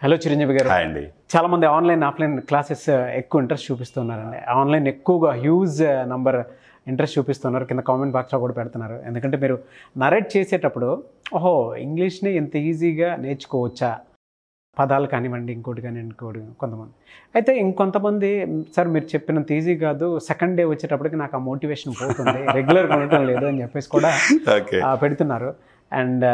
Hello Chiranjeevi గారు. Hi అండి. చాలా మంది ఆన్లైన్ ఆఫ్లైన్ క్లాసెస్ ఎక్కువ ఇంట్రెస్ట్ చూపిస్తున్నారండి. ఆన్లైన్ ఎక్కువగా హ్యూజ్ నంబర్ ఇంట్రెస్ట్ చూపిస్తున్నారు. కింద కామెంట్ బాక్స్లో కూడా పెడుతున్నారు. ఎందుకంటే మీరు నరేట్ చేసేటప్పుడు ఓహో ఇంగ్లీష్ని ఇంత ఈజీగా నేర్చుకోవచ్చా, పదాలు కానివ్వండి, ఇంకోటి కానీ ఇంకోటి కొంతమంది అయితే ఇంకొంతమంది సార్ మీరు చెప్పినంత ఈజీ కాదు, సెకండ్ డే వచ్చేటప్పటికి నాకు ఆ మోటివేషన్ పోతుంది, రెగ్యులర్గా ఉండటం లేదు అని చెప్పేసి కూడా పెడుతున్నారు. అండ్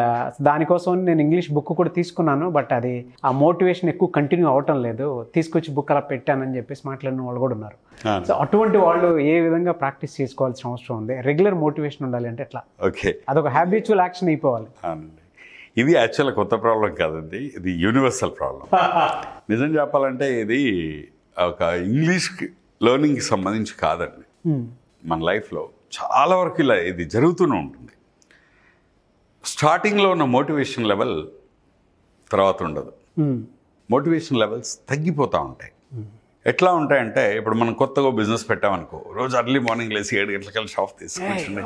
దానికోసం నేను ఇంగ్లీష్ బుక్ కూడా తీసుకున్నాను, బట్ అది ఆ మోటివేషన్ ఎక్కువ కంటిన్యూ అవటం లేదు, తీసుకొచ్చి బుక్ అలా పెట్టానని చెప్పేసి మాట్లాడిన వాళ్ళు కూడా ఉన్నారు. సో అటువంటి వాళ్ళు ఏ విధంగా ప్రాక్టీస్ చేసుకోవాల్సిన అవసరం ఉంది? రెగ్యులర్ మోటివేషన్ ఉండాలి అంటే ఎట్లా? ఓకే, అదొక హ్యాబిచువల్ యాక్షన్ అయిపోవాలి. ఇది యాక్చువల్గా కొత్త ప్రాబ్లం కాదండి, ఇది యూనివర్సల్ ప్రాబ్లం. నిజం చెప్పాలంటే ఇది ఒక ఇంగ్లీష్ లెర్నింగ్కి సంబంధించి కాదండి. మన లైఫ్లో చాలా వరకు ఇలా ఇది జరుగుతూనే ఉంటుంది. స్టార్టింగ్లో ఉన్న మోటివేషన్ లెవెల్ తర్వాత ఉండదు. మోటివేషన్ లెవెల్స్ తగ్గిపోతూ ఉంటాయి. ఎట్లా ఉంటాయంటే, ఇప్పుడు మనం కొత్తగా బిజినెస్ పెట్టామనుకో, రోజు అర్లీ మార్నింగ్ లేసి 7 గంటలకల్లా షాప్ తీసుకొని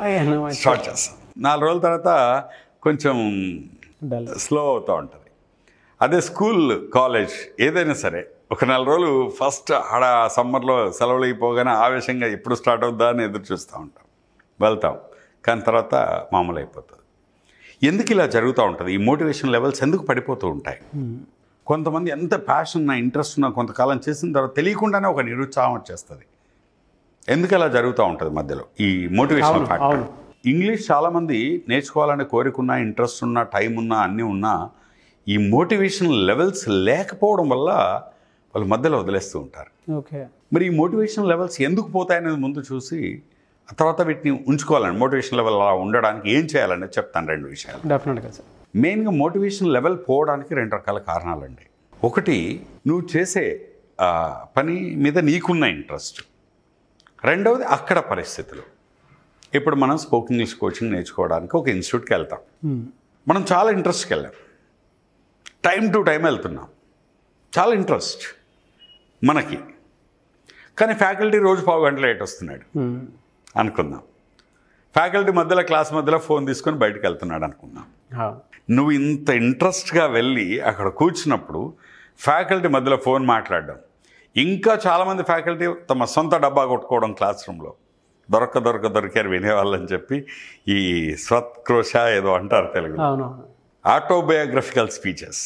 స్టార్ట్ చేస్తాం. 4 రోజుల తర్వాత కొంచెం స్లో అవుతూ ఉంటుంది. అదే స్కూల్, కాలేజ్ ఏదైనా సరే ఒక 4 రోజులు ఫస్ట్ ఆడ సమ్మర్లో సెలవులు అయిపోగానే ఆవేశంగా ఎప్పుడు స్టార్ట్ అవుద్దా అని ఎదురు చూస్తూ ఉంటాం, వెళ్తాం. కానీ తర్వాత మామూలు అయిపోతుంది. ఎందుకు ఇలా జరుగుతూ ఉంటుంది? ఈ మోటివేషన్ లెవెల్స్ ఎందుకు పడిపోతూ ఉంటాయి? కొంతమంది ఎంత ప్యాషన్ ఉన్నా, ఇంట్రెస్ట్ ఉన్నా కొంతకాలం చేసిన తర్వాత తెలియకుండానే ఒక నిరుత్సాహం వచ్చేస్తుంది. ఎందుకు అలా జరుగుతూ ఉంటుంది మధ్యలో ఈ మోటివేషనల్ ఫ్యాక్టర్? ఇంగ్లీష్ చాలామంది నేర్చుకోవాలనే కోరికున్నా, ఇంట్రెస్ట్ ఉన్నా, టైం ఉన్నా, అన్నీ ఉన్నా ఈ మోటివేషన్ లెవెల్స్ లేకపోవడం వల్ల వాళ్ళు మధ్యలో వదిలేస్తూ ఉంటారు. ఓకే, మరి ఈ మోటివేషన్ లెవెల్స్ ఎందుకు పోతాయనేది ముందు చూసి ఆ తర్వాత వీటిని ఉంచుకోవాలండి. మోటివేషన్ లెవెల్ అలా ఉండడానికి ఏం చేయాలనేది చెప్తాను. 2 విషయాలు డెఫినెట్గా సార్. మెయిన్గా మోటివేషన్ లెవెల్ పోవడానికి 2 రకాల కారణాలండి. ఒకటి, నువ్వు చేసే పని మీద నీకున్న ఇంట్రెస్ట్. రెండవది అక్కడ పరిస్థితులు. ఇప్పుడు మనం స్పోకెన్ ఇంగ్లీష్ కోచింగ్ నేర్చుకోవడానికి ఒక ఇన్స్టిట్యూట్కి వెళ్తాం. మనం చాలా ఇంట్రెస్ట్కి వెళ్ళాం, టైం టు టైం వెళ్తున్నాం, చాలా ఇంట్రెస్ట్ మనకి. కానీ ఫ్యాకల్టీ రోజు 1/2 గంట లేట్ వస్తున్నాడు అనుకుందాం. ఫ్యాకల్టీ మధ్యలో క్లాస్ మధ్యలో ఫోన్ తీసుకొని బయటకు వెళ్తున్నాడు అనుకుందాం. నువ్వు ఇంత ఇంట్రెస్ట్గా వెళ్ళి అక్కడ కూర్చున్నప్పుడు ఫ్యాకల్టీ మధ్యలో ఫోన్ మాట్లాడడం, ఇంకా చాలామంది ఫ్యాకల్టీ తమ సొంత డబ్బా కొట్టుకోవడం క్లాస్ రూమ్లో, దొరికారు వినేవాళ్ళని చెప్పి ఈ స్వత్క్రోశ ఏదో అంటారు తెలుగులో, ఆటోబయోగ్రఫికల్ స్పీచెస్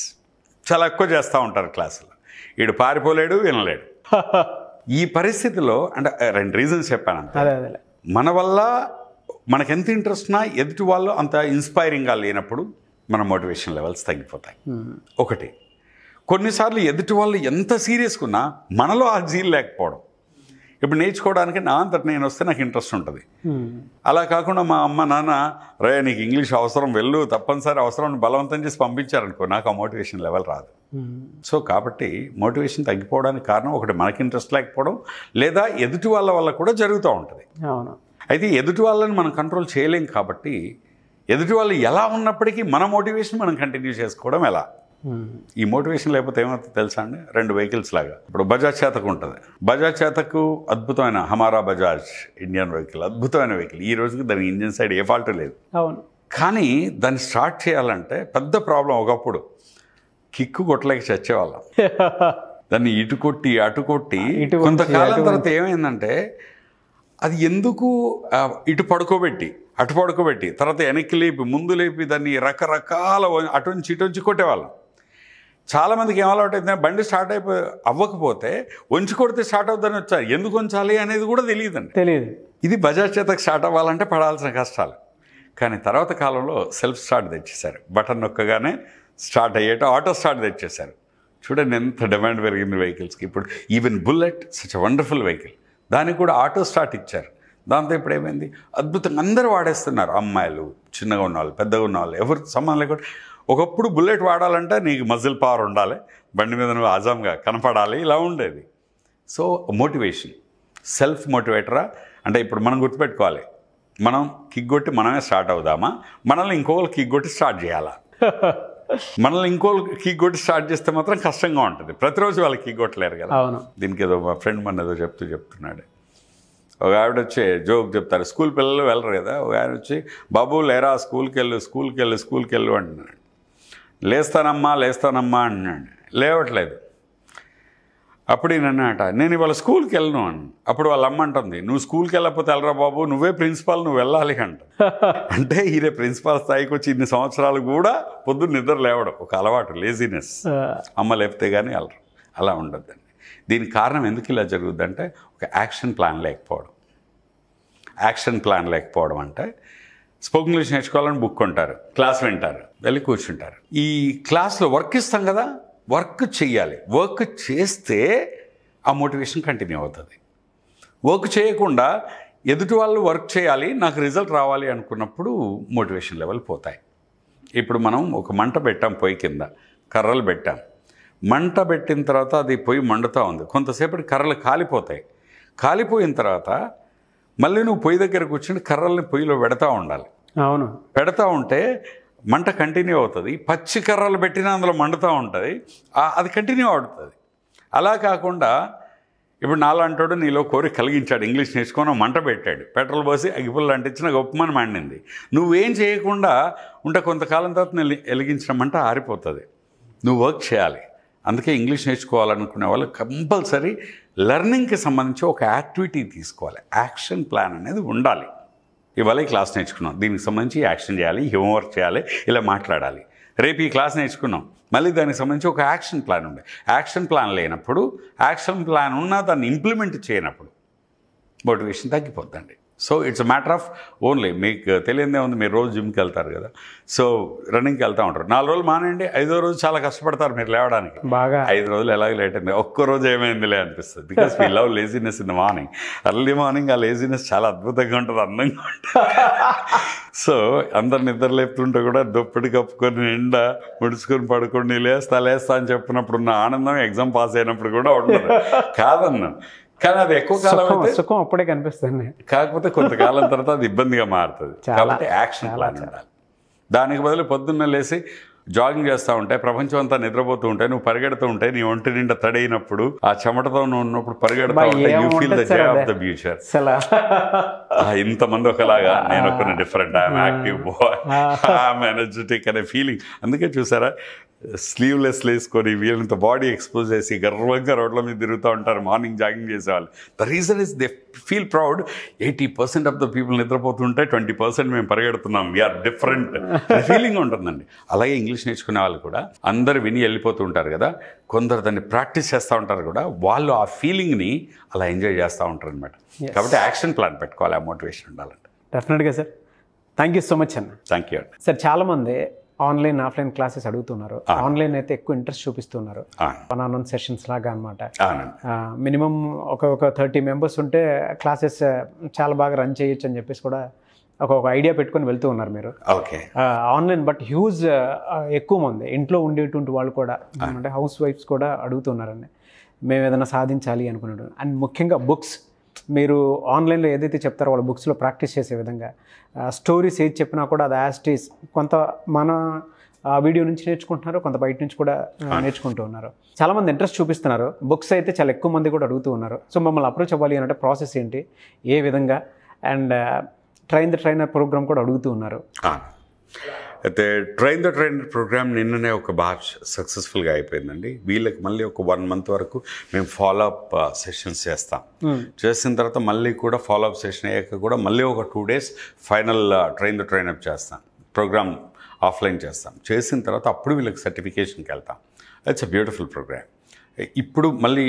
చాలా ఎక్కువ చేస్తూ ఉంటారు క్లాసులో. వీడు పారిపోలేడు, వినలేడు. ఈ పరిస్థితిలో అంటే 2 రీజన్స్ చెప్పాను అంతే. మన వల్ల మనకెంత ఇంట్రెస్ట్ ఉన్నా ఎదుటి వాళ్ళు అంత ఇన్స్పైరింగ్గా లేనప్పుడు మన మోటివేషన్ లెవెల్స్ తగ్గిపోతాయి. ఒకటి, కొన్నిసార్లు ఎదుటి వాళ్ళు ఎంత సీరియస్గా ఉన్నా మనలో ఆ జీల్ లేకపోవడం. ఇప్పుడు నేర్చుకోవడానికి నా అంతటి నేను వస్తే నాకు ఇంట్రెస్ట్ ఉంటుంది. అలా కాకుండా మా అమ్మ నాన్న రే నీకు ఇంగ్లీష్ అవసరం, వెళ్ళు, తప్పనిసరి అవసరం బలవంతం చేసి పంపించారనుకో, నాకు ఆ మోటివేషన్ లెవెల్ రాదు. సో కాబట్టి మోటివేషన్ తగ్గిపోవడానికి కారణం ఒకటి, మనకి ఇంట్రెస్ట్ లేకపోవడం, లేదా ఎదుటి వాళ్ళ వల్ల కూడా జరుగుతూ ఉంటుంది. అయితే ఎదుటి వాళ్ళని మనం కంట్రోల్ చేయలేం కాబట్టి ఎదుటి వాళ్ళు ఎలా ఉన్నప్పటికీ మన మోటివేషన్ మనం కంటిన్యూ చేసుకోవడం ఎలా? ఈ మోటివేషన్ లేకపోతే ఏమవుతుంది తెలుసా అండి? 2 వెహికల్స్ లాగా. ఇప్పుడు బజాజ్ చేతకు ఉంటుంది. బజాజ్ చేతకు అద్భుతమైన హమారా బజాజ్ ఇండియన్ వెహికల్, అద్భుతమైన వెహికల్. ఈ రోజుకి దాని ఇంజిన్ సైడ్ ఏ ఫాల్ట్ లేదు. కానీ దాన్ని స్టార్ట్ చేయాలంటే పెద్ద ప్రాబ్లం. ఒకప్పుడు కిక్కు కొట్టలేక చచ్చేవాళ్ళం. దాన్ని ఇటు కొట్టి అటు కొట్టి కొంతకాలం తర్వాత ఏమైందంటే అది ఎందుకు ఇటు పడుకోబెట్టి అటు పడుకోబెట్టి తర్వాత వెనక్కి లేపి ముందు లేపి దాన్ని రకరకాల అటుంచి ఇటుంచి కొట్టేవాళ్ళం. చాలామందికి ఏమలవాటు అయితే బండి స్టార్ట్ అవ్వకపోతే వంచి కొడితే స్టార్ట్ అవుతుందని వచ్చారు. ఎందుకు వంచాలి అనేది కూడా తెలియదు. ఇది బజాజ్ చేతకు స్టార్ట్ అవ్వాలంటే పడాల్సిన కష్టాలు. కానీ తర్వాత కాలంలో సెల్ఫ్ స్టార్ట్ తెచ్చేశారు. బటన్ నొక్కగానే స్టార్ట్ అయ్యేట ఆటో స్టార్ట్ తెచ్చేశారు. చూడండి ఎంత డిమాండ్ పెరిగింది వెహికల్స్కి. ఇప్పుడు even Bullet such wonderful vehicle, దానికి కూడా ఆటో స్టార్ట్ ఇచ్చారు. దాంతో ఇప్పుడు ఏమైంది, అద్భుతంగా అందరూ వాడేస్తున్నారు. అమ్మాయిలు, చిన్నగా ఉన్నవాళ్ళు, పెద్దగా ఉన్నవాళ్ళు, ఎవరు సంబంధం లేకుండా. ఒకప్పుడు బుల్లెట్ వాడాలంటే నీకు మజిల్ పవర్ ఉండాలి, బండి మీద నువ్వు ఆజాంగా కనపడాలి, ఇలా ఉండేది. సో మోటివేషన్ సెల్ఫ్ మోటివేటరా అంటే ఇప్పుడు మనం గుర్తుపెట్టుకోవాలి, మనం కిక్ కొట్టి మనమే స్టార్ట్ అవుదామా, మనల్ని ఇంకోళ్ళు కిక్ కొట్టి స్టార్ట్ చేయాలా? మనల్ని ఇంకోళ్ళు కిక్ కొట్టి స్టార్ట్ చేస్తే మాత్రం కష్టంగా ఉంటుంది. ప్రతిరోజు వాళ్ళకి కిక్ కొట్టలేరు కదా. దీనికి ఏదో మా ఫ్రెండ్ మన ఏదో చెప్తున్నాడు. ఒక ఆవిడ వచ్చి జోక్ చెప్తారు, స్కూల్ పిల్లలు వెళ్ళరు కదా, ఒక ఆయన వచ్చి బాబు లేరా స్కూల్కి వెళ్ళు అంటున్నాడు. లేస్తానమ్మా అంటున్నాడు. లేవట్లేదు. అప్పుడు ఈయనన్నట, నేను ఇవాళ స్కూల్కి వెళ్ళను అని. అప్పుడు వాళ్ళ అమ్మ అంటుంది, నువ్వు స్కూల్కి వెళ్ళకపోతే వెళ్ళరా బాబు, నువ్వే ప్రిన్సిపాల్, నువ్వు వెళ్ళాలి అంట. అంటే ఈయన ప్రిన్సిపాల్ స్థాయికి వచ్చి ఇన్ని సంవత్సరాలు కూడా పొద్దున్న నిద్ర లేవడం ఒక అలవాటు, లేజినెస్. అమ్మ లేపితే కానీ వెళ్ళరు. అలా ఉండద్దండి. దీనికి కారణం ఎందుకు ఇలా జరుగుద్దంటే ఒక యాక్షన్ ప్లాన్ లేకపోవడం. యాక్షన్ ప్లాన్ లేకపోవడం అంటే స్పోకెన్ ఇంగ్లీష్ నేర్చుకోవాలని బుక్ కొంటారు, క్లాస్ వింటారు, వెళ్ళి కూర్చుంటారు. ఈ క్లాస్లో వర్క్ ఇస్తాం కదా, వర్క్ చెయ్యాలి. వర్క్ చేస్తే ఆ మోటివేషన్ కంటిన్యూ అవుతుంది. వర్క్ చేయకుండా ఎదుటి వాళ్ళు వర్క్ చేయాలి, నాకు రిజల్ట్ రావాలి అనుకున్నప్పుడు మోటివేషన్ లెవెల్ పోతాయి. ఇప్పుడు మనం ఒక మంట పెట్టాం, పొయ్యి కింద కర్రలు పెట్టాం. మంట పెట్టిన తర్వాత అది పొయ్యి మండుతూ ఉంది. కొంతసేపటి కర్రలు కాలిపోతాయి. కాలిపోయిన తర్వాత మళ్ళీ నువ్వు పొయ్యి దగ్గర కూర్చుని కర్రల్ని పొయ్యిలో పెడతా ఉండాలి. అవును, పెడతా ఉంటే మంట కంటిన్యూ అవుతుంది. పచ్చి కర్రలు పెట్టినా అందులో మండుతూ ఉంటుంది, అది కంటిన్యూ అవుతుంది. అలా కాకుండా ఇప్పుడు నాలంటాడు నీలో కోరిక కలిగించాడు, ఇంగ్లీష్ నేర్చుకొని మంట పెట్టాడు, పెట్రోల్ పోసి అగిపుల్లు అంటించిన గొప్పమని మండింది. నువ్వేం చేయకుండా ఉంటే కొంతకాలం తర్వాత వెలిగించిన మంట ఆరిపోతుంది. నువ్వు వర్క్ చేయాలి. అందుకే ఇంగ్లీష్ నేర్చుకోవాలనుకునే వాళ్ళు కంపల్సరీ లెర్నింగ్కి సంబంధించి ఒక యాక్టివిటీ తీసుకోవాలి. యాక్షన్ ప్లాన్ అనేది ఉండాలి. ఇవాళ ఈ క్లాస్ నేర్చుకున్నాం, దీనికి సంబంధించి యాక్షన్ చేయాలి, హోంవర్క్ చేయాలి, ఇలా మాట్లాడాలి. రేపు ఈ క్లాస్ నేర్చుకున్నాం, మళ్ళీ దానికి సంబంధించి ఒక యాక్షన్ ప్లాన్ ఉండే. యాక్షన్ ప్లాన్ లేనప్పుడు, యాక్షన్ ప్లాన్ ఉన్నా దాన్ని ఇంప్లిమెంట్ చేయనప్పుడు మోటివేషన్ తగ్గిపోద్దండి. So it's a matter of only, మీకు తెలియదే ఉంది, మీరు రోజు జిమ్కి వెళ్తారు కదా, సో రన్నింగ్కి వెళ్తూ ఉంటారు. 4 రోజులు మానేయండి, 5వ రోజు చాలా కష్టపడతారు మీరు లేవడానికి. బాగా 5 రోజులు ఎలాగ లేట్ అయింది, ఒక్క రోజు ఏమైందిలే అనిపిస్తుంది. Because we love laziness in the morning. Early morning ఆ లేజినెస్ చాలా అద్భుతంగా ఉంటుంది, అందంగా ఉంటుంది. సో అందరు నిద్ర లేపుతుంటే కూడా దుప్పటి కప్పుకొని నిండా ముడుచుకొని పడుకొని లేస్తా అని చెప్పినప్పుడు ఉన్న ఆనందం ఎగ్జామ్ పాస్ అయినప్పుడు కూడా ఉండదు. కాదన్నా, కానీ అది ఎక్కువ కాలం అయితే సుఖం అప్పుడే కనిపిస్తుంది. కాకపోతే కొంతకాలం తర్వాత అది ఇబ్బందిగా మారుతుంది. కాబట్టి యాక్షన్ ప్లాన్ ఉండాలి. దానికి బదులు పొద్దున్న లేసి జాగింగ్ చేస్తూ ఉంటే, ప్రపంచం అంతా నిద్రపోతూ ఉంటే, నువ్వు పరిగెడుతూ ఉంటే, నీ ఒంటి నిండా తడైనప్పుడు, ఆ చెమటతో నువ్వు ఉన్నప్పుడు పరిగెడుతూ ఉంటే, you feel the joy of the future. ఇంతమంది ఒకలాగా, నేను ఒక different, I'm active boy, I'm energetic అనే ఫీలింగ్. అందుకే చూసారా, స్లీవ్లెస్ వేసుకొని వీళ్ళంత బాడీ ఎక్స్పోజ్ చేసి గర్వంగా రోడ్ల మీద తిరుగుతూ ఉంటారు మార్నింగ్ జాగింగ్ చేసేవాళ్ళు. The reason is they feel proud. 80% of the people నిద్రపోతుంటే 20% మేము పరిగెడుతున్నాం, వీఆర్ డిఫరెంట్ ఫీలింగ్ ఉంటుందండి. అలాగే ఇంగ్లీష్ నేర్చుకునే వాళ్ళు కూడా అందరు విని వెళ్ళిపోతూ ఉంటారు కదా, కొందరు దాన్ని ప్రాక్టీస్ చేస్తూ ఉంటారు కూడా, వాళ్ళు ఆ ఫీలింగ్ని అలా ఎంజాయ్ చేస్తూ ఉంటారు అనమాట. కాబట్టి యాక్షన్ ప్లాన్ పెట్టుకోవాలి, ఆ మోటివేషన్ ఉండాలంటే. డెఫినెట్గా sir. Thank you so much అన్న. థ్యాంక్ యూ అండి. సార్, చాలామంది ఆన్లైన్ ఆఫ్లైన్ క్లాసెస్ అడుగుతున్నారు. ఆన్లైన్ అయితే ఎక్కువ ఇంట్రెస్ట్ చూపిస్తున్నారు, వన్-ఆన్-వన్ సెషన్స్ లాగా అనమాట. మినిమం ఒక 30 మెంబర్స్ ఉంటే క్లాసెస్ చాలా బాగా రన్ చేయొచ్చు అని చెప్పేసి కూడా ఒక ఐడియా పెట్టుకొని వెళ్తూ ఉన్నారు మీరు. ఓకే. ఆన్లైన్ బట్ హ్యూజ్ ఎక్కువ మంది ఇంట్లో ఉండేటువంటి వాళ్ళు కూడా, అంటే హౌస్ వైఫ్స్ కూడా అడుగుతున్నారండి, మేము ఏదైనా సాధించాలి అనుకున్నాడు. అండ్ ముఖ్యంగా బుక్స్, మీరు ఆన్లైన్లో ఏదైతే చెప్తారో వాళ్ళ బుక్స్లో ప్రాక్టీస్ చేసే విధంగా స్టోరీస్ ఏది చెప్పినా కూడా అది యాస్టీస్, కొంత మన వీడియో నుంచి నేర్చుకుంటున్నారు, కొంత బయట నుంచి కూడా నేర్చుకుంటూ ఉన్నారు. చాలామంది ఇంట్రెస్ట్ చూపిస్తున్నారు. బుక్స్ అయితే చాలా ఎక్కువ మంది కూడా అడుగుతూ ఉన్నారు. సో మమ్మల్ని అప్రోచ్ అవ్వాలి అంటే ప్రాసెస్ ఏంటి, ఏ విధంగా, and train the trainer program కూడా అడుగుతూ ఉన్నారు. అయితే ట్రైన్ ద ట్రైనర్ ప్రోగ్రామ్ నిన్ననే ఒక బాగా సక్సెస్ఫుల్గా అయిపోయిందండి. వీళ్ళకి మళ్ళీ ఒక 1 month వరకు మేము ఫాలోఅప్ సెషన్స్ చేస్తాం. చేసిన తర్వాత మళ్ళీ కూడా ఫాలోఅప్ సెషన్ అయ్యాక కూడా మళ్ళీ ఒక 2 days final train the trainer చేస్తాం. ప్రోగ్రామ్ ఆఫ్లైన్ చేస్తాం. చేసిన తర్వాత అప్పుడు వీళ్ళకి సర్టిఫికేషన్కి వెళ్తాం. It's a beautiful program. ఇప్పుడు మళ్ళీ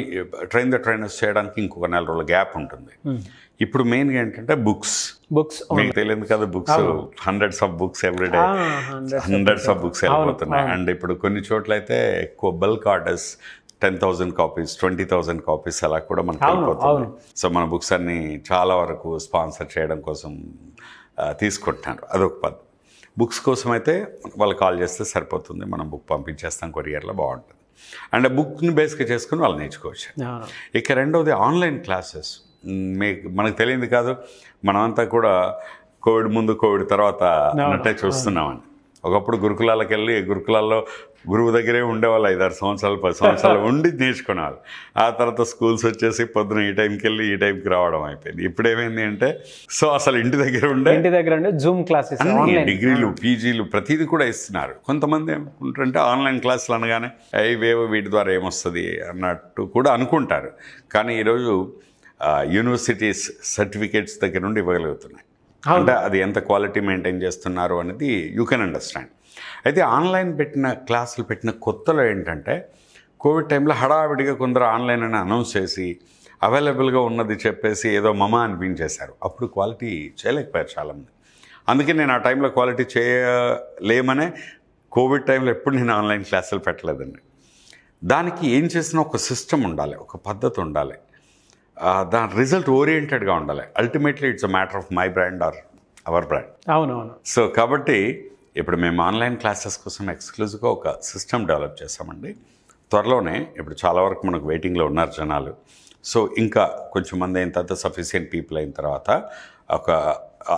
ట్రైన్ ద ట్రైనర్స్ చేయడానికి ఇంకొక 4 రోజుల గ్యాప్ ఉంటుంది. ఇప్పుడు మెయిన్గా ఏంటంటే బుక్స్ మీకు తెలియదు కదా, books hundreds of books everyday, hundreds of books వెళ్ళిపోతున్నాయి. అండ్ ఇప్పుడు కొన్ని చోట్ల అయితే ఎక్కువ బల్క్ ఆర్డర్స్ 10,000 copies 20,000 copies అలా కూడా మనకు వెళ్ళిపోతుంది. సో మన బుక్స్ అన్ని చాలా వరకు స్పాన్సర్ చేయడం కోసం తీసుకుంటున్నారు. అదొక పద్ధతి. బుక్స్ కోసం అయితే వాళ్ళు కాల్ చేస్తే సరిపోతుంది, మనం బుక్ పంపించేస్తాం కొరియర్లో, బాగుంటుంది. అండ్ బుక్ని బేస్గా చేసుకుని వాళ్ళు నేర్చుకోవచ్చు. ఇక రెండవది ఆన్లైన్ క్లాసెస్. మనకు తెలియదు కాదు, మనమంతా కూడా కోవిడ్ ముందు కోవిడ్ తర్వాత అన్నట్టే చూస్తున్నామని. ఒకప్పుడు గురుకులాలకు వెళ్ళి గురుకులాల్లో గురువు దగ్గరే ఉండేవాళ్ళు 5-6 సంవత్సరాలు 10 సంవత్సరాలు ఉండి నేర్చుకునేవాళ్ళు. ఆ తర్వాత స్కూల్స్ వచ్చేసి పొద్దున ఈ టైంకి వెళ్ళి ఈ టైంకి రావడం అయిపోయింది. ఇప్పుడు ఏమైంది అంటే సో అసలు ఇంటి దగ్గర ఉండే జూమ్ క్లాసెస్, డిగ్రీలు, పీజీలు ప్రతిదీ కూడా ఇస్తున్నారు. కొంతమంది ఏమనుకుంటారంటే ఆన్లైన్ క్లాసులు అనగానే ఇవేవో వీటి ద్వారా ఏమొస్తుంది అన్నట్టు కూడా అనుకుంటారు. కానీ ఈరోజు యూనివర్సిటీస్ సర్టిఫికేట్స్ దగ్గర నుండి ఇవ్వగలుగుతున్నాయి. అంటే అది ఎంత క్వాలిటీ మెయింటైన్ చేస్తున్నారు అనేది యూ కెన్ అండర్స్టాండ్. అయితే ఆన్లైన్ క్లాసులు పెట్టిన కొత్తలో ఏంటంటే కోవిడ్ టైంలో హడావిడిగా కొందరు ఆన్లైన్ అని అనౌన్స్ చేసి అవైలబుల్గా ఉన్నది చెప్పేసి ఏదో మమ అనిపించేశారు. అప్పుడు క్వాలిటీ చేయలేకపోయారు చాలామంది. అందుకే నేను ఆ టైంలో క్వాలిటీ చేయలేమనే కోవిడ్ టైంలో ఎప్పుడు నేను ఆన్లైన్ క్లాసులు పెట్టలేదండి. దానికి ఏం చేసినా ఒక సిస్టమ్ ఉండాలి, ఒక పద్ధతి ఉండాలి, దాని రిజల్ట్ ఓరియంటెడ్గా ఉండాలి. Ultimately it's a matter of my brand or our brand. అవునవును. సో కాబట్టి ఇప్పుడు మేము ఆన్లైన్ క్లాసెస్ కోసం ఎక్స్క్లూజివ్గా ఒక సిస్టమ్ డెవలప్ చేసామండి. త్వరలోనే ఇప్పుడు చాలా వరకు మనకు వెయిటింగ్లో ఉన్నారు జనాలు. సో ఇంకా కొంచెం మంది అయిన తర్వాత సఫిషియెంట్ పీపుల్ అయిన తర్వాత ఒక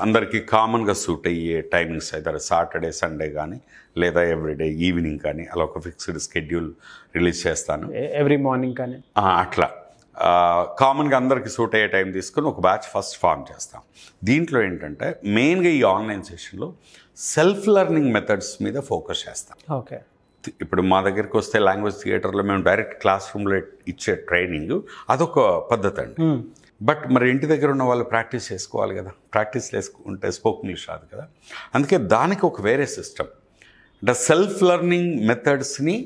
అందరికీ కామన్గా సూట్ అయ్యే టైమింగ్స్ అయితే సాటర్డే సండే కానీ లేదా ఎవ్రీడే ఈవినింగ్ కానీ అలా ఒక ఫిక్స్డ్ స్కెడ్యూల్ రిలీజ్ చేస్తాను. ఎవ్రీ మార్నింగ్ కానీ అట్లా కామన్గా అందరికీ సూట్ అయ్యే టైం తీసుకొని ఒక బ్యాచ్ ఫస్ట్ ఫామ్ చేస్తాం. దీంట్లో ఏంటంటే మెయిన్గా ఈ ఆన్లైన్ సెషన్లో సెల్ఫ్ లెర్నింగ్ మెథడ్స్ మీద ఫోకస్ చేస్తాం. ఓకే. ఇప్పుడు మా దగ్గరికి వస్తే లాంగ్వేజ్ థియేటర్లో మేము డైరెక్ట్ క్లాస్ రూమ్లో ఇచ్చే ట్రైనింగ్ అదొక పద్ధతి అండి. బట్ మరి ఇంటి దగ్గర ఉన్న వాళ్ళు ప్రాక్టీస్ చేసుకోవాలి కదా, ప్రాక్టీస్ చేసుకుంటే స్పోకెన్ ఇంగ్లీష్ రాదు కదా. అందుకే దానికి ఒక వేరే సిస్టమ్ అంటే సెల్ఫ్ లెర్నింగ్ మెథడ్స్ని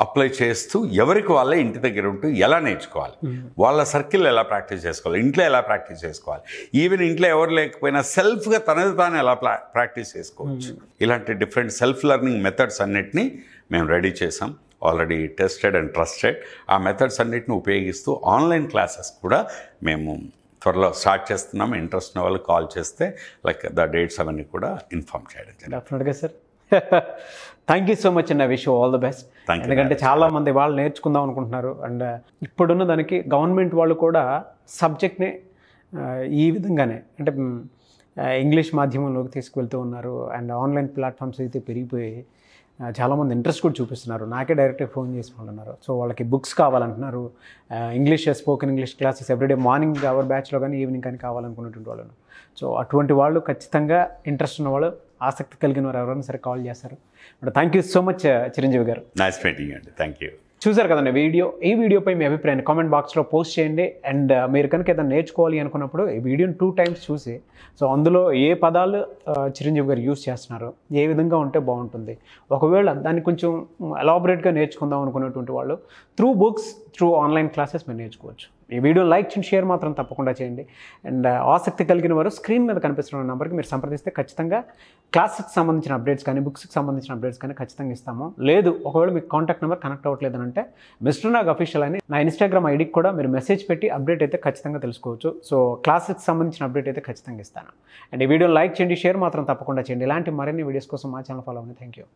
అప్లై చేస్తూ ఎవరికి వాళ్ళే ఇంటి దగ్గర ఉంటూ ఎలా నేర్చుకోవాలి, వాళ్ళ సర్కిల్ ఎలా ప్రాక్టీస్ చేసుకోవాలి, ఇంట్లో ఎలా ప్రాక్టీస్ చేసుకోవాలి, ఈవెన్ ఇంట్లో ఎవరు లేకపోయినా సెల్ఫ్గా తనది తాను ఎలా ప్రాక్టీస్ చేసుకోవచ్చు, ఇలాంటి డిఫరెంట్ సెల్ఫ్ లెర్నింగ్ మెథడ్స్ అన్నిటినీ మేము రెడీ చేసాం. Already tested and trusted. ఆ మెథడ్స్ అన్నిటిని ఉపయోగిస్తూ ఆన్లైన్ క్లాసెస్ కూడా మేము త్వరలో స్టార్ట్ చేస్తున్నాము. ఇంట్రెస్ట్ ఉన్న వాళ్ళు కాల్ చేస్తే లైక్ ద డేట్స్ అవన్నీ కూడా ఇన్ఫార్మ్ చేయడం జరిగింది. డెఫినెట్గా sir. Thank you so much and I wish you all the best. ఎందుకంటే చాలామంది వాళ్ళు నేర్చుకుందాం అనుకుంటున్నారు. అండ్ ఇప్పుడున్న దానికి గవర్నమెంట్ వాళ్ళు కూడా సబ్జెక్ట్ని ఈ విధంగానే అంటే ఇంగ్లీష్ మాధ్యమంలోకి తీసుకువెళ్తూ ఉన్నారు. అండ్ ఆన్లైన్ ప్లాట్ఫామ్స్ అయితే పెరిగిపోయి చాలామంది ఇంట్రెస్ట్ కూడా చూపిస్తున్నారు. నాకే డైరెక్ట్గా ఫోన్ చేసి ఉంటున్నారు. సో వాళ్ళకి బుక్స్ కావాలంటున్నారు, English spoken English classes everyday morning our బ్యాచ్లో కానీ ఈవినింగ్ కానీ కావాలనుకున్నటువంటి వాళ్ళను. సో అటువంటి వాళ్ళు ఖచ్చితంగా ఇంట్రెస్ట్ ఉన్నవాళ్ళు, ఆసక్తి కలిగిన వారు ఎవరైనా సరే కాల్ చేస్తారు. But thank you so much Chiranjeevi గారు. నైస్ మీటింగ్ అండి. Thank you. చూసారు కదండి ఈ వీడియోపై మీ అభిప్రాయాన్ని కామెంట్ బాక్స్లో పోస్ట్ చేయండి. అండ్ మీరు కనుక ఏదైనా నేర్చుకోవాలి అనుకున్నప్పుడు ఈ వీడియోని 2 times చూసి సో అందులో ఏ పదాలు చిరంజీవి గారు యూజ్ చేస్తున్నారు, ఏ విధంగా ఉంటే బాగుంటుంది, ఒకవేళ దాన్ని కొంచెం ఎలాబొరేట్గా నేర్చుకుందాం అనుకున్నటువంటి వాళ్ళు through books, through online classes మీరు నేర్చుకోవచ్చు. ఈ వీడియోని లైక్ చేయండి, షేర్ మాత్రం తప్పకుండా చేయండి. అండ్ ఆసక్తి కలిగిన వారు స్క్రీన్ మీద కనిపిస్తున్న నెంబర్కి మీరు సంప్రదిస్తే ఖచ్చితంగా క్లాసెస్కి సంబంధించిన అప్డేట్స్ కానీ బుక్స్కి సంబంధించిన అప్డేట్స్ కానీ ఖచ్చితంగా ఇస్తాము. లేదు ఒకవేళ మీకు కాంటాక్ట్ నెంబర్ కనెక్ట్ అవ్వట్లేదు అంటే మిస్టర్ నాగ్ అఫీషియల్ అని నా ఇన్స్టాగ్రామ్ ఐడికి కూడా మీరు మెసేజ్ పెట్టి అప్డేట్ అయితే ఖచ్చితంగా తెలుసుకోవచ్చు. సో క్లాసెస్కి సంబంధించిన అప్డేట్ అయితే ఖచ్చితంగా ఇస్తాను. అండ్ ఈ వీడియోని లైక్ చేయండి, షేర్ మాత్రం తప్పకుండా చేయండి. ఇలాంటి మరిన్ని వీడియోస్ కోసం మా ఛానల్ ఫాలో అవ్వండి. Thank you.